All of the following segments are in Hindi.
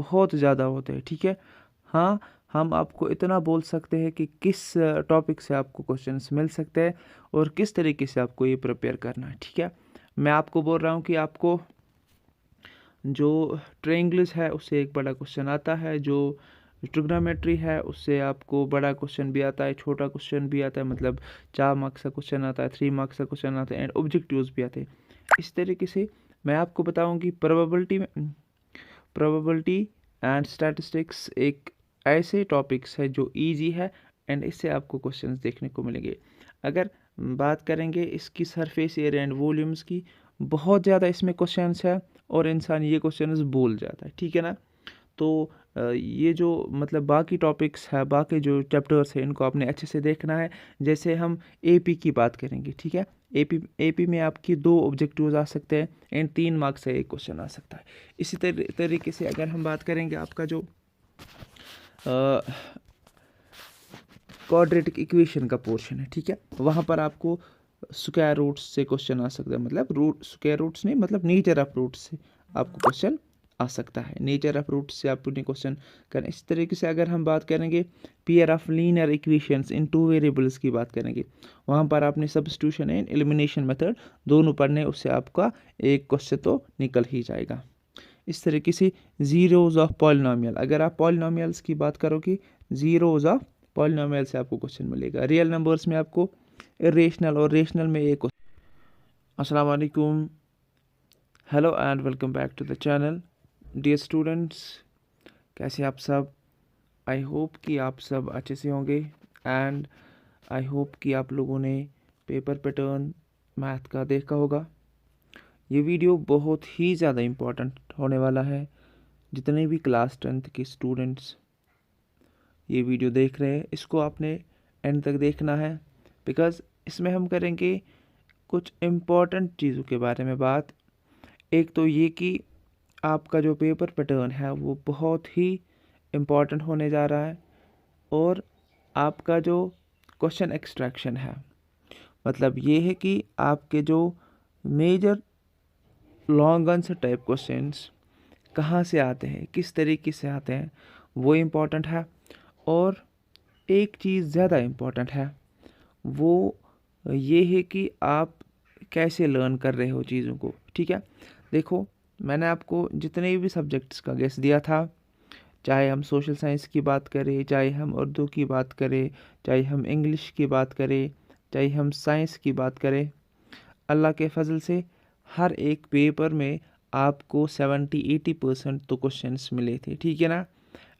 बहुत ज़्यादा होते हैं, ठीक है। हाँ, हम आपको इतना बोल सकते हैं कि किस टॉपिक से आपको क्वेश्चंस मिल सकते हैं और किस तरीके से आपको ये प्रिपेयर करना है, ठीक है। मैं आपको बोल रहा हूँ कि आपको जो ट्रायंगल्स है उससे एक बड़ा क्वेश्चन आता है, जो ट्रिग्नोमेट्री है उससे आपको बड़ा क्वेश्चन भी आता है, छोटा क्वेश्चन भी आता है, मतलब 4 मार्क्स का क्वेश्चन आता है, 3 मार्क्स का क्वेश्चन आता है एंड ऑब्जेक्टिव्स भी आते हैं। इस तरीके से मैं आपको बताऊं कि प्रोबेबिलिटी एंड स्टैटिस्टिक्स एक ऐसे टॉपिक्स है जो इजी है एंड इससे आपको क्वेश्चंस देखने को मिलेंगे। अगर बात करेंगे इसकी सरफेस एरिया एंड वॉल्यूम्स की, बहुत ज़्यादा इसमें क्वेश्चंस है और इंसान ये क्वेश्चंस भूल जाता है, ठीक है ना। तो ये जो मतलब बाकी टॉपिक्स है, बाकी जो चैप्टर्स है, इनको आपने अच्छे से देखना है। जैसे हम एपी की बात करेंगे, ठीक है। एपी में आपकी 2 ऑब्जेक्टिव्स आ सकते हैं एंड 3 मार्क्स से एक क्वेश्चन आ सकता है। इसी तरीके से अगर हम बात करेंगे आपका जो क्वाड्रेटिक इक्वेशन का पोर्शन है, ठीक है, वहाँ पर आपको स्क्वायर रूट्स से क्वेश्चन आ सकता है, मतलब स्क्वायर रूट्स नहीं, मतलब नेचर ऑफ रूट्स से आपको क्वेश्चन आ सकता है। नेचर ऑफ रूट्स से आपने क्वेश्चन करना। इस तरीके से अगर हम बात करेंगे pair of linear equations in 2 variables की बात करेंगे, वहाँ पर आपने सब्स्टिट्यूशन एंड एलिमिनेशन मेथड दोनों पढ़ने, उससे आपका एक क्वेश्चन तो निकल ही जाएगा। इस तरीके से जीरोज ऑफ पॉलिनोमियल, अगर आप पॉलिनोमियल्स की बात करोगे, जीरोज ऑफ पॉलिनोमियल से आपको क्वेश्चन मिलेगा। रियल नंबर्स में आपको इरेशनल और रेशनल में एक। अस्सलाम वालेकुम, hello and welcome back to the channel. Dear students, कैसे आप सब? आई होप कि आप सब अच्छे से होंगे एंड आई होप कि आप लोगों ने पेपर पैटर्न मैथ का देखा होगा। ये वीडियो बहुत ही ज़्यादा इम्पोर्टेंट होने वाला है। जितने भी क्लास 10th के स्टूडेंट्स ये वीडियो देख रहे हैं, इसको आपने एंड तक देखना है, बिकॉज़ इसमें हम करेंगे कुछ इम्पोर्टेंट चीज़ों के बारे में बात। एक तो ये कि आपका जो पेपर पैटर्न है वो बहुत ही इम्पोर्टेंट होने जा रहा है, और आपका जो क्वेश्चन एक्सट्रैक्शन है, मतलब ये है कि आपके जो major long answer type questions कहाँ से आते हैं, किस तरीके से आते हैं, वो इम्पोर्टेंट है। और एक चीज़ ज़्यादा इम्पोर्टेंट है, वो ये है कि आप कैसे लर्न कर रहे हो चीज़ों को, ठीक है। देखो, मैंने आपको जितने भी सब्जेक्ट्स का गेस दिया था, चाहे हम सोशल साइंस की बात करें, चाहे हम उर्दू की बात करें, चाहे हम इंग्लिश की बात करें, चाहे हम साइंस की बात करें, अल्लाह के फजल से हर एक पेपर में आपको 70-80% तो क्वेश्चंस मिले थे, ठीक है ना।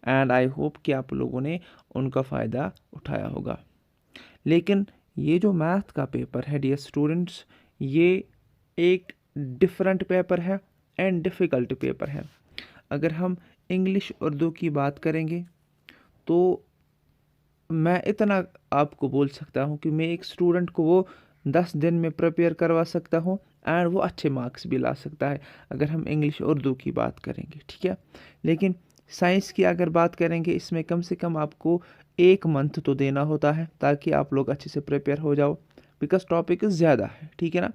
एंड आई होप कि आप लोगों ने उनका फ़ायदा उठाया होगा। लेकिन ये जो मैथ का पेपर है डियर स्टूडेंट्स, ये एक डिफरेंट पेपर है एंड डिफ़िकल्ट पेपर है। अगर हम इंग्लिश उर्दू की बात करेंगे तो मैं इतना आपको बोल सकता हूँ कि मैं एक स्टूडेंट को वो 10 दिन में प्रिपेयर करवा सकता हूँ एंड वो अच्छे मार्क्स भी ला सकता है, अगर हम इंग्लिश उर्दू की बात करेंगे, ठीक है। लेकिन साइंस की अगर बात करेंगे, इसमें कम से कम आपको 1 मंथ तो देना होता है ताकि आप लोग अच्छे से प्रिपेयर हो जाओ, बिकॉज टॉपिक ज़्यादा है, ठीक है ना।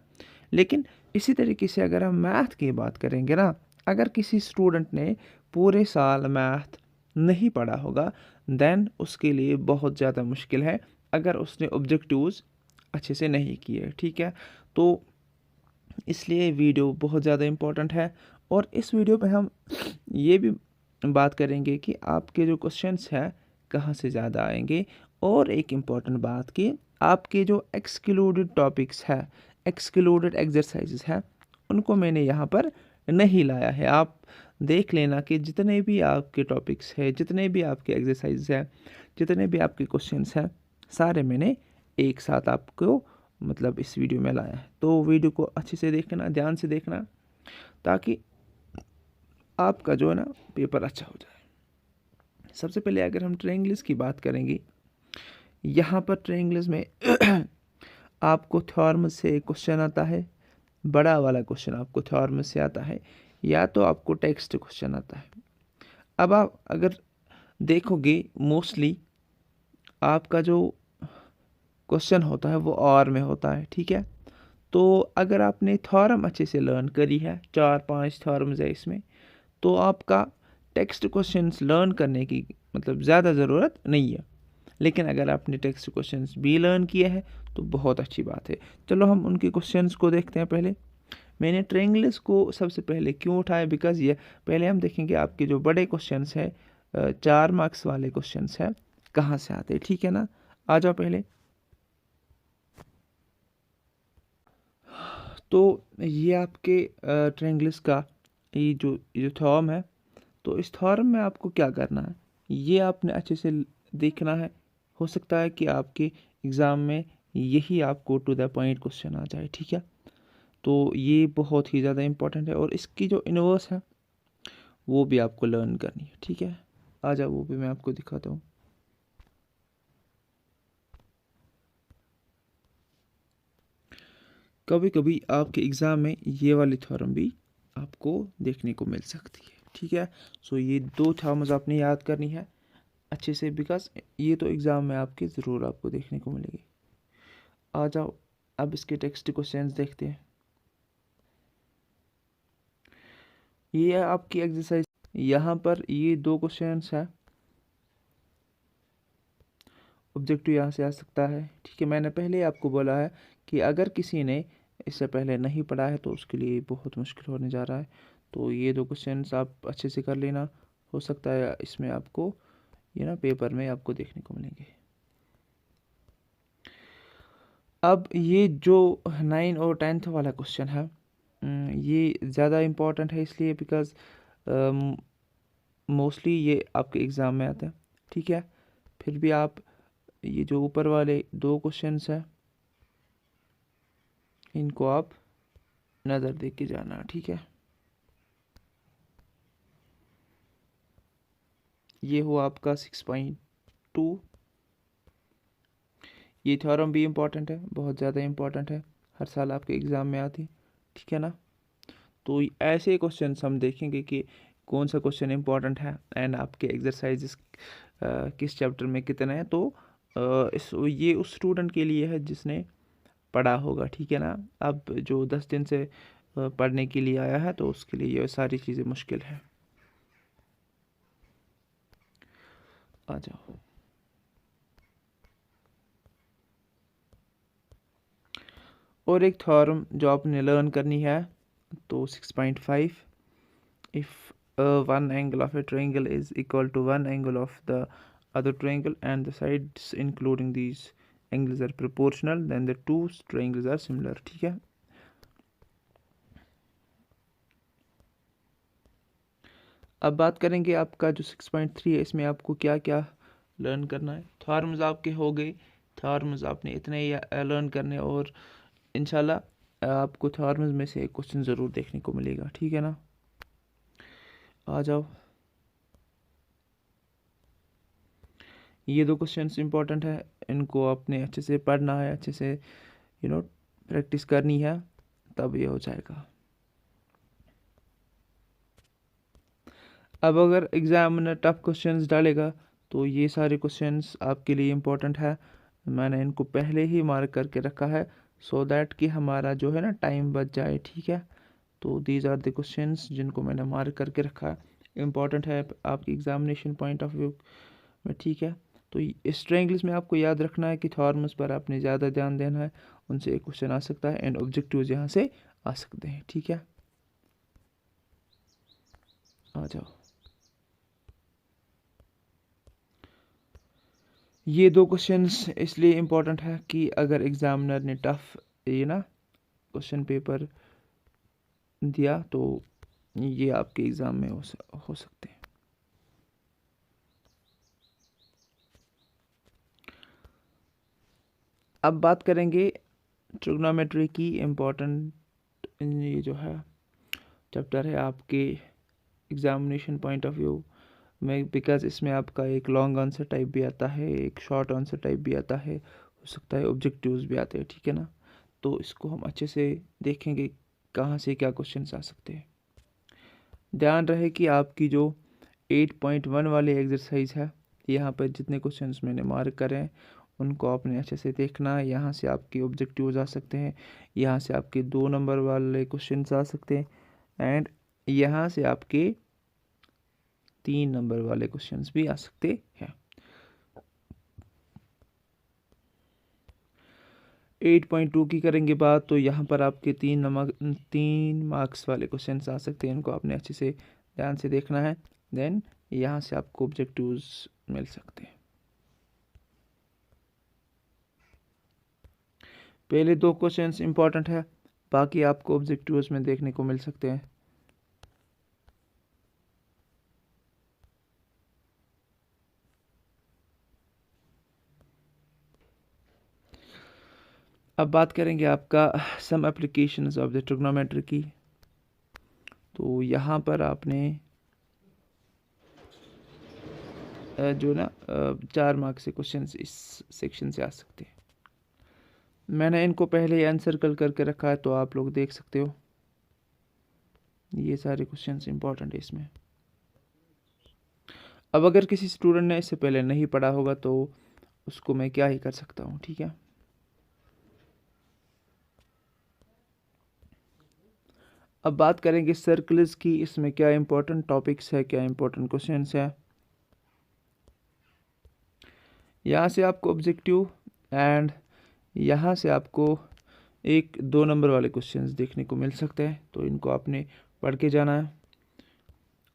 लेकिन इसी तरीके से अगर हम मैथ की बात करेंगे ना, अगर किसी स्टूडेंट ने पूरे साल मैथ नहीं पढ़ा होगा, देन उसके लिए बहुत ज़्यादा मुश्किल है अगर उसने ऑब्जेक्टिव्स अच्छे से नहीं किए, ठीक है। तो इसलिए वीडियो बहुत ज़्यादा इम्पोर्टेंट है, और इस वीडियो में हम ये भी बात करेंगे कि आपके जो क्वेश्चंस हैं कहाँ से ज़्यादा आएंगे, और एक इम्पॉर्टेंट बात कि आपके जो एक्सक्लूडेड टॉपिक्स है, एक्सक्लूडेड एक्सरसाइजेस है, उनको मैंने यहाँ पर नहीं लाया है। आप देख लेना कि जितने भी आपके टॉपिक्स हैं, जितने भी आपके एक्सरसाइज हैं, जितने भी आपके क्वेश्चंस हैं, सारे मैंने एक साथ आपको मतलब इस वीडियो में लाया है। तो वीडियो को अच्छे से देखना, ध्यान से देखना, ताकि आपका जो है ना पेपर अच्छा हो जाए। सबसे पहले अगर हम ट्रायंगल्स की बात करेंगे, यहाँ पर ट्रायंगल्स में आपको थ्योरम से एक क्वेश्चन आता है, बड़ा वाला क्वेश्चन आपको थ्योरम से आता है, या तो आपको टेक्स्ट क्वेश्चन आता है। अब आप अगर देखोगे, मोस्टली आपका जो क्वेश्चन होता है वो और में होता है, ठीक है। तो अगर आपने थ्योरम अच्छे से लर्न करी है, 4-5 थ्योरम्स है इसमें, तो आपका टेक्स्ट क्वेश्चंस लर्न करने की मतलब ज़्यादा ज़रूरत नहीं है, लेकिन अगर आपने टेक्स्ट क्वेश्चंस भी लर्न किए हैं तो बहुत अच्छी बात है। चलो हम उनके क्वेश्चंस को देखते हैं। पहले मैंने ट्रायंगल्स को सबसे पहले क्यों उठाया, बिकॉज ये पहले हम देखेंगे आपके जो बड़े क्वेश्चंस है 4 मार्क्स वाले क्वेश्चंस है कहाँ से आते हैं, ठीक है ना। आ जाओ पहले। तो ये आपके ट्रायंगल्स का ये जो थ्योरम है, तो इस थ्योरम में आपको क्या करना है, ये आपने अच्छे से देखना है। हो सकता है कि आपके एग्ज़ाम में यही आपको टू द पॉइंट क्वेश्चन आ जाए, ठीक है। तो ये बहुत ही ज़्यादा इम्पोर्टेंट है, और इसकी जो इन्वर्स है वो भी आपको लर्न करनी है, ठीक है। आ जाओ वो भी मैं आपको दिखाता हूँ। कभी कभी आपके एग्ज़ाम में ये वाली थ्योरम भी आपको देखने को मिल सकती है, ठीक है। सो ये 2 थ्योरम्स आपने याद करनी है अच्छे से, बिकॉज ये तो एग्ज़ाम में आपके ज़रूर आपको देखने को मिलेगी। आ जाओ अब इसके टेक्स्ट क्वेश्चंस देखते हैं। ये है आपकी एक्सरसाइज, यहाँ पर ये 2 क्वेश्चंस है। ऑब्जेक्टिव यहाँ से आ सकता है, ठीक है। मैंने पहले ही आपको बोला है कि अगर किसी ने इससे पहले नहीं पढ़ा है तो उसके लिए बहुत मुश्किल होने जा रहा है। तो ये 2 क्वेश्चंस आप अच्छे से कर लेना, हो सकता है इसमें आपको ये ना पेपर में आपको देखने को मिलेंगे। अब ये जो 9 और 10th वाला क्वेश्चन है, ये ज़्यादा इम्पोर्टेंट है इसलिए बिकॉज मोस्टली ये आपके एग्ज़ाम में आता है, ठीक है। फिर भी आप ये जो ऊपर वाले 2 क्वेश्चंस हैं इनको आप नज़र दे के जाना, ठीक है। ये हुआ आपका 6.2। ये थ्योरम भी इम्पोर्टेंट है, बहुत ज़्यादा इम्पोर्टेंट है, हर साल आपके एग्ज़ाम में आती है, ठीक है ना। तो ऐसे क्वेश्चन हम देखेंगे कि कौन सा क्वेश्चन इम्पोर्टेंट है एंड आपके एक्सरसाइजेस किस चैप्टर में कितने हैं। तो ये उस स्टूडेंट के लिए है जिसने पढ़ा होगा, ठीक है ना। अब जो 10 दिन से पढ़ने के लिए आया है तो उसके लिए ये सारी चीज़ें मुश्किल है। आ जाओ। और एक थ्योरम जो आपने लर्न करनी है, तो 6.5, if one angle of a triangle is equal to one angle of the other triangle and the sides including these angles are proportional, then the two triangles are similar, ठीक है। अब बात करेंगे आपका जो 6.3 है, इसमें आपको क्या क्या लर्न करना है। थ्योरम्स आपके हो गए, थ्योरम्स आपने इतने ही लर्न करने, और इंशाल्लाह आपको थ्योरम्स में से एक क्वेश्चन ज़रूर देखने को मिलेगा, ठीक है ना। आ जाओ। ये 2 क्वेश्चंस इंपॉर्टेंट है, इनको आपने अच्छे से पढ़ना है, अच्छे से प्रैक्टिस करनी है, तब ये हो जाएगा। अब अगर एग्जामिनर टफ क्वेश्चंस डालेगा तो ये सारे क्वेश्चंस आपके लिए इम्पोर्टेंट है। मैंने इनको पहले ही मार्क करके रखा है सो दैट कि हमारा जो है ना टाइम बच जाए, ठीक है। तो दीज आर द क्वेश्चंस जिनको मैंने मार्क करके रखा है, इम्पॉर्टेंट है आपकी एग्जामिनेशन पॉइंट ऑफ व्यू में, ठीक है। तो इस ट्रायंगल्स में आपको याद रखना है कि थॉर्म्स पर आपने ज़्यादा ध्यान देना है, उनसे एक क्वेश्चन आ सकता है एंड ऑब्जेक्टिव्स यहाँ से आ सकते हैं, ठीक है। आ जाओ। ये 2 क्वेश्चंस इसलिए इम्पोर्टेंट है कि अगर एग्जामिनर ने टफ क्वेश्चन पेपर दिया तो ये आपके एग्ज़ाम में हो सकते हैं। अब बात करेंगे ट्रिग्नोमेट्री की। इम्पोर्टेंट ये जो है चैप्टर है आपके एग्जामिनेशन पॉइंट ऑफ व्यू में, बिकॉज इसमें आपका एक लॉन्ग आंसर टाइप भी आता है, एक शॉर्ट आंसर टाइप भी आता है, हो सकता है ऑब्जेक्टिव्स भी आते हैं, ठीक है ना। तो इसको हम अच्छे से देखेंगे कहाँ से क्या क्वेश्चंस आ सकते हैं। ध्यान रहे कि आपकी जो 8.1 वाली एक्सरसाइज है, यहाँ पर जितने क्वेश्चंस मैंने मार्क करे हैं उनको आपने अच्छे से देखना है। यहाँ से आपके ऑब्जेक्टिव्स आ सकते हैं, यहाँ से आपके 2 नंबर वाले क्वेश्चंस आ सकते हैं, एंड यहाँ से आपके 3 नंबर वाले क्वेश्चंस भी आ सकते हैं। 8.2 की करेंगे बात, तो यहाँ पर आपके 3 मार्क्स वाले क्वेश्चंस आ सकते हैं। इनको आपने अच्छे से ध्यान से देखना है। देन यहाँ से आपको ऑब्जेक्टिव्स मिल सकते हैं। पहले 2 क्वेश्चंस इंपॉर्टेंट है, बाकी आपको ऑब्जेक्टिव्स में देखने को मिल सकते हैं। अब बात करेंगे आपका some applications of the trigonometry की। तो यहाँ पर आपने जो ना 4 मार्क्स से क्वेश्चंस इस सेक्शन से आ सकते हैं। मैंने इनको पहले ही अनसर्कल करके रखा है, तो आप लोग देख सकते हो। ये सारे क्वेश्चंस इंपॉर्टेंट है इसमें। अब अगर किसी स्टूडेंट ने इससे पहले नहीं पढ़ा होगा तो उसको मैं क्या ही कर सकता हूँ, ठीक है। अब बात करेंगे सर्कल्स की। इसमें क्या इंपॉर्टेंट टॉपिक्स है, क्या इंपॉर्टेंट क्वेश्चंस है। यहाँ से आपको ऑब्जेक्टिव एंड यहाँ से आपको 1-2 नंबर वाले क्वेश्चंस देखने को मिल सकते हैं, तो इनको आपने पढ़ के जाना है।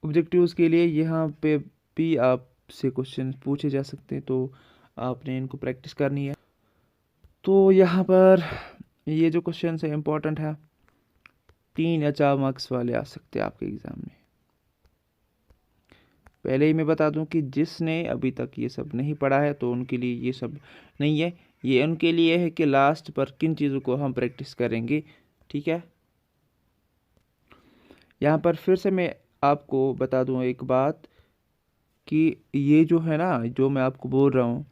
ऑब्जेक्टिव्स के लिए यहाँ पे भी आपसे क्वेश्चन पूछे जा सकते हैं, तो आपने इनको प्रैक्टिस करनी है। तो यहाँ पर ये जो क्वेश्चन है इंपॉर्टेंट है, 3 या 4 मार्क्स वाले आ सकते हैं आपके एग्ज़ाम में। पहले ही मैं बता दूं कि जिसने अभी तक ये सब नहीं पढ़ा है तो उनके लिए ये सब नहीं है, ये उनके लिए है कि लास्ट पर किन चीज़ों को हम प्रैक्टिस करेंगे, ठीक है। यहाँ पर फिर से मैं आपको बता दूं एक बात कि ये जो है ना, जो मैं आपको बोल रहा हूँ,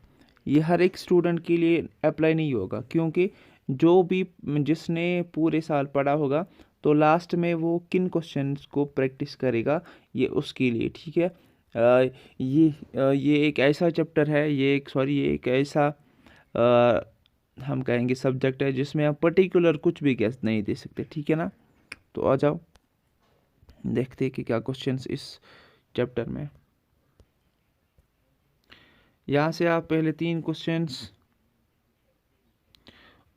ये हर एक स्टूडेंट के लिए अप्लाई नहीं होगा, क्योंकि जो भी जिसने पूरे साल पढ़ा होगा तो लास्ट में वो किन क्वेश्चंस को प्रैक्टिस करेगा, ये उसके लिए, ठीक है। ये एक ऐसा चैप्टर है, ये एक ऐसा हम कहेंगे सब्जेक्ट है जिसमें आप पर्टिकुलर कुछ भी गेस नहीं दे सकते, ठीक है ना। तो आ जाओ देखते हैं कि क्या क्वेश्चंस इस चैप्टर में। यहाँ से आप पहले 3 क्वेश्चंस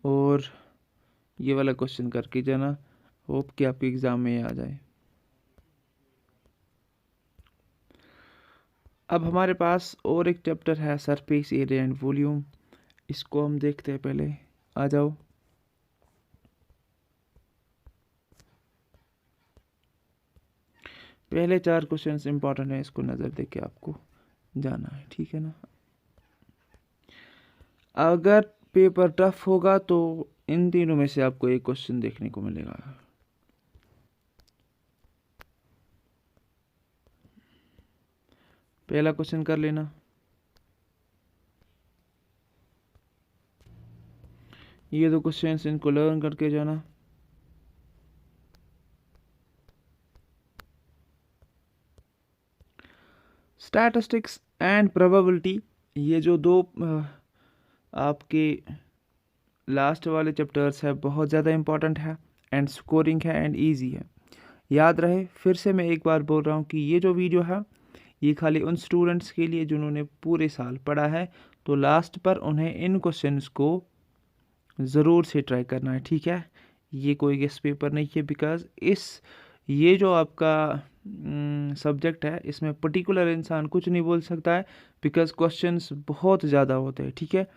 और ये वाला क्वेश्चन करके जाना, होप कि आपके एग्ज़ाम में आ जाए। अब हमारे पास और एक चैप्टर है सरफेस एरिया एंड वॉल्यूम, इसको हम देखते हैं पहले। आ जाओ। पहले 4 क्वेश्चंस इंपॉर्टेंट है, इसको नज़र देके आपको जाना है, ठीक है ना। अगर पेपर टफ होगा तो इन तीनों में से आपको एक क्वेश्चन देखने को मिलेगा। पहला क्वेश्चन कर लेना। ये 2 क्वेश्चंस, इनको लर्न करके जाना। स्टैटिस्टिक्स एंड प्रोबेबिलिटी, ये जो 2 आपके लास्ट वाले चैप्टर्स है बहुत ज़्यादा इंपॉर्टेंट है, एंड स्कोरिंग है एंड इजी है। याद रहे, फिर से मैं एक बार बोल रहा हूँ कि ये जो वीडियो है ये खाली उन स्टूडेंट्स के लिए जिन्होंने पूरे साल पढ़ा है, तो लास्ट पर उन्हें इन क्वेश्चंस को ज़रूर से ट्राई करना है, ठीक है। ये कोई गेस्ट पेपर नहीं है, बिकॉज ये जो आपका सब्जेक्ट है इसमें पर्टिकुलर इंसान कुछ नहीं बोल सकता है, बिकॉज क्वेश्चंस बहुत ज़्यादा होते हैं, ठीक है।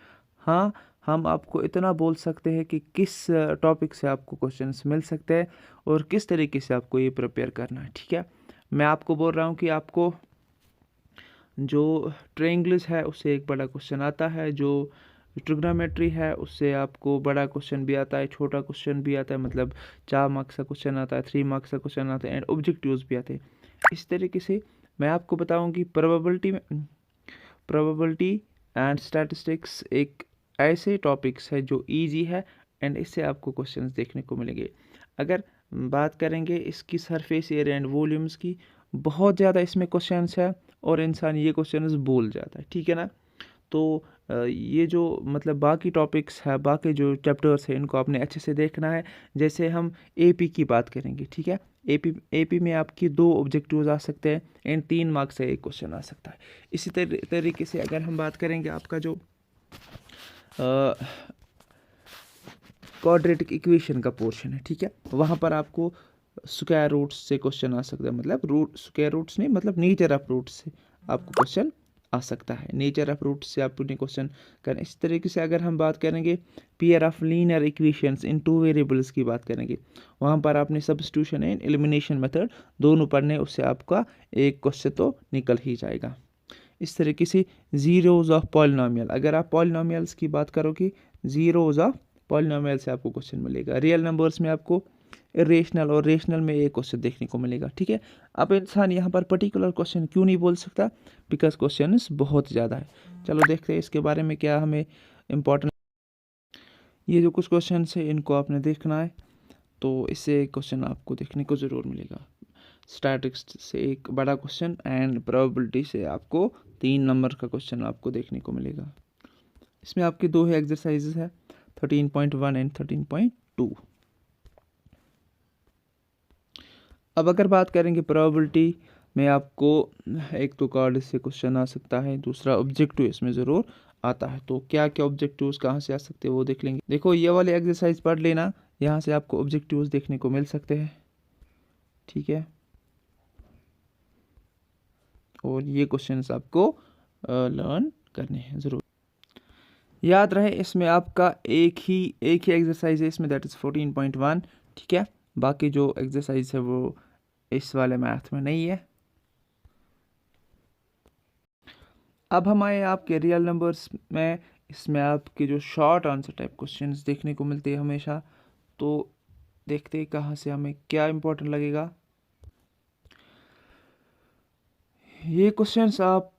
हाँ, हम आपको इतना बोल सकते हैं कि किस टॉपिक से आपको क्वेश्चंस मिल सकते हैं और किस तरीके से आपको ये प्रिपेयर करना है, ठीक है। मैं आपको बोल रहा हूँ कि आपको जो ट्रायंगल्स है उससे एक बड़ा क्वेश्चन आता है, जो ट्रिग्नोमेट्री है उससे आपको बड़ा क्वेश्चन भी आता है, छोटा क्वेश्चन भी आता है, मतलब 4 मार्क्स का क्वेश्चन आता है, 3 मार्क्स का क्वेश्चन आता है, एंड ऑब्जेक्टिव्स भी आते हैं। इस तरीके से मैं आपको बताऊंगी प्रोबेबिलिटी एंड स्टैटिस्टिक्स एक ऐसे टॉपिक्स है जो इजी है, एंड इससे आपको क्वेश्चंस देखने को मिलेंगे। अगर बात करेंगे इसकी सरफेस एरिया एंड वॉल्यूम्स की, बहुत ज़्यादा इसमें क्वेश्चंस है और इंसान ये क्वेश्चंस भूल जाता है, ठीक है ना। तो ये जो मतलब बाकी टॉपिक्स है, बाकी जो चैप्टर्स है, इनको आपने अच्छे से देखना है। जैसे हम एपी की बात करेंगे, ठीक है। एपी में आपकी 2 ऑब्जेक्टिव्स आ सकते हैं एंड 3 मार्क्स से एक क्वेश्चन आ सकता है। इसी तरीके से अगर हम बात करेंगे आपका जो क्वाड्रेटिक इक्वेशन का पोर्शन है, ठीक है, वहाँ पर आपको स्क्वायर रूट्स से क्वेश्चन आ सकता है, मतलब स्क्वायर रूट्स नहीं, मतलब नेचर ऑफ रूट्स से आपको क्वेश्चन आ सकता है। नेचर ऑफ रूट्स से आपको क्वेश्चन करना। इस तरीके से अगर हम बात करेंगे pair of linear equations in 2 variables की बात करेंगे, वहाँ पर आपने सब्स्टिट्यूशन एंड एलिमिनेशन मेथड दोनों पढ़ने, उससे आपका एक क्वेश्चन तो निकल ही जाएगा। इस तरीके से जीरोज ऑफ पॉलिनोमियल, अगर आप पॉलिनोमियल्स की बात करोगे, जीरोज ऑफ पॉलिनोमियल से आपको क्वेश्चन मिलेगा। रियल नंबर्स में आपको इरेशनल और रेशनल में एक क्वेश्चन देखने को मिलेगा, ठीक है। अब इंसान यहाँ पर पर्टिकुलर क्वेश्चन क्यों नहीं बोल सकता, बिकॉज क्वेश्चन बहुत ज़्यादा है। चलो देखते हैं इसके बारे में क्या हमें इम्पोर्टेंट। ये जो कुछ क्वेश्चन है इनको आपने देखना है, तो इससे एक क्वेश्चन आपको देखने को ज़रूर मिलेगा। स्टैटिक्स से एक बड़ा क्वेश्चन एंड प्रोबेबिलिटी से आपको 3 नंबर का क्वेश्चन आपको देखने को मिलेगा। इसमें आपके 2 एक्सरसाइजेज है, 13.1 एंड 13.2। अब अगर बात करेंगे प्रोबेबिलिटी में, आपको एक तो कार्ड से क्वेश्चन आ सकता है, दूसरा ऑब्जेक्टिव इसमें ज़रूर आता है। तो क्या क्या ऑब्जेक्टिव्स कहाँ से आ सकते हैं वो देख लेंगे। देखो ये वाले एक्सरसाइज पढ़ लेना, यहाँ से आपको ऑब्जेक्टिव्स देखने को मिल सकते हैं, ठीक है। और ये क्वेश्चंस आपको लर्न करने हैं ज़रूर। याद रहे इसमें आपका एक ही एक्सरसाइज है इसमें, दैट इज़ 14.1, ठीक है। बाकी जो एक्सरसाइज है वो इस वाले मैथ में नहीं है। अब हम आए आपके रियल नंबर्स में। इसमें आपके जो शॉर्ट आंसर टाइप क्वेश्चंस देखने को मिलते हैं हमेशा। तो देखते हैं कहाँ से हमें क्या इम्पोर्टेंट लगेगा। ये क्वेश्चंस आप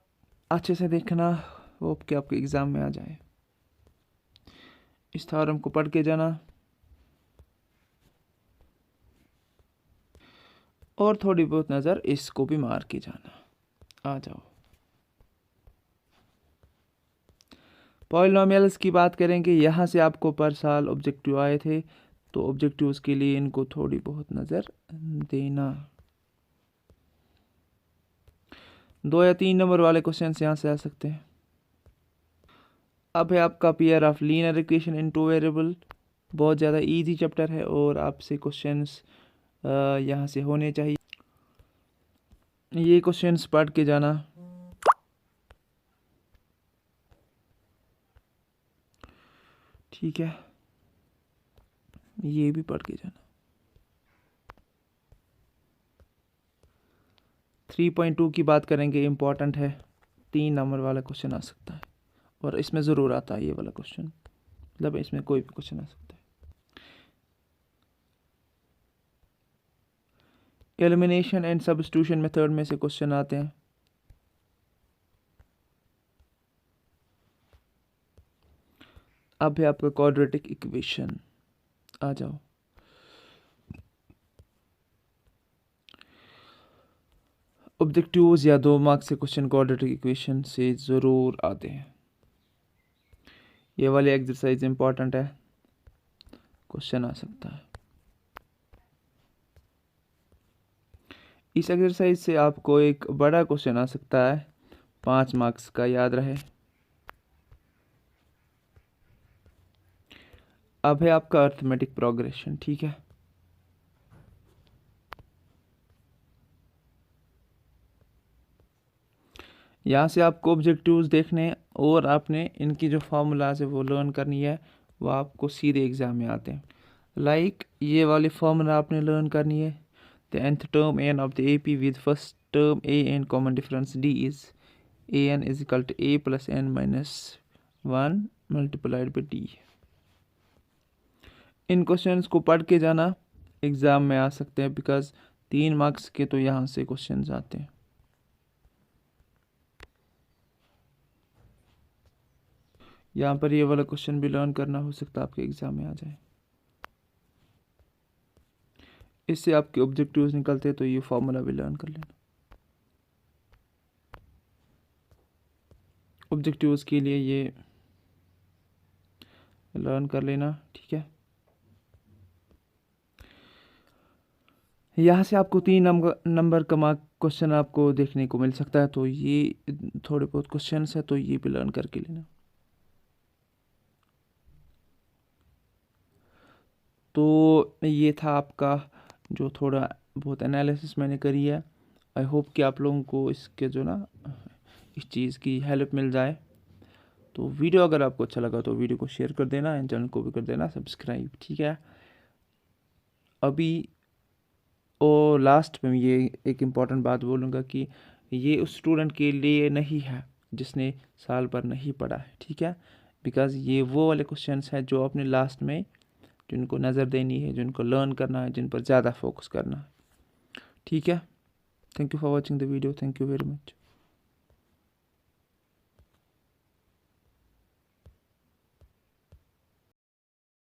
अच्छे से देखना, वो आपके एग्ज़ाम में आ जाए। इस थ्योरम को पढ़ के जाना और थोड़ी बहुत नज़र इसको भी मार के जाना। आ जाओ। पॉलिनोमियल्स की बात करेंगे, यहाँ से आपको पर साल ऑब्जेक्टिव आए थे, तो ऑब्जेक्टिव्स के लिए इनको थोड़ी बहुत नज़र देना। 2 या 3 नंबर वाले क्वेश्चन यहाँ से आ सकते हैं। अब है आपका pair of linear equation in 2 variable, बहुत ज़्यादा इजी चैप्टर है और आपसे क्वेश्चंस यहाँ से होने चाहिए। ये क्वेश्चंस पढ़ के जाना, ठीक है, ये भी पढ़ के जाना। 3.2 की बात करेंगे, इम्पॉर्टेंट है, 3 नंबर वाला क्वेश्चन आ सकता है और इसमें ज़रूर आता है ये वाला क्वेश्चन, मतलब इसमें कोई भी क्वेश्चन आ सकता है। एलिमिनेशन एंड सब्स्टिट्यूशन मेथड में से क्वेश्चन आते हैं। अब है आपका क्वाड्रेटिक इक्वेशन, आ जाओ। ऑब्जेक्टिव्स या 2 मार्क्स से क्वेश्चन क्वाड्रेटिक इक्वेशन से ज़रूर आते हैं। ये वाली एक्सरसाइज इंपॉर्टेंट है, क्वेश्चन आ सकता है। इस एक्सरसाइज से आपको एक बड़ा क्वेश्चन आ सकता है, 5 मार्क्स का, याद रहे। अब है आपका अर्थमेटिक प्रोग्रेशन, ठीक है। यहाँ से आपको ऑब्जेक्टिव्स देखने और आपने इनकी जो फार्मूलाज है वो लर्न करनी है, वो आपको सीधे एग्जाम में आते हैं। लाइक ये वाली फार्मूला आपने लर्न करनी है, the nth term n of the AP with first term a n common difference d is an is equal to a plus n minus 1 multiplied by d। In questions को पढ़ के जाना, एग्ज़ाम में आ सकते हैं, बिकॉज 3 मार्क्स के तो यहाँ से क्वेश्चंस आते हैं। यहाँ पर ये वाला क्वेश्चन भी लर्न करना, हो सकता है आपके एग्ज़ाम में आ जाए। इससे आपके ऑब्जेक्टिव्स निकलते तो ये फॉर्मूला भी लर्न कर लेना। ऑब्जेक्टिव्स के लिए ये लर्न कर लेना, ठीक है। यहाँ से आपको 3 नंबर का मार्क क्वेश्चन आपको देखने को मिल सकता है, तो ये थोड़े बहुत क्वेश्चन है, तो ये भी लर्न करके लेना। तो ये था आपका जो थोड़ा बहुत एनालिसिस मैंने करी है। आई होप कि आप लोगों को इसके जो ना इस चीज़ की हेल्प मिल जाए। तो वीडियो अगर आपको अच्छा लगा तो वीडियो को शेयर कर देना एंड चैनल को भी कर देना सब्सक्राइब, ठीक है। अभी और लास्ट में ये एक इम्पॉर्टेंट बात बोलूँगा कि ये उस स्टूडेंट के लिए नहीं है जिसने साल भर नहीं पढ़ा है, ठीक है। बिकॉज़ ये वो वाले क्वेश्चंस हैं जो अपने लास्ट में जिनको नज़र देनी है, जिनको लर्न करना है, जिन पर ज़्यादा फोकस करना है, ठीक है। Thank you for watching the video, thank you very much.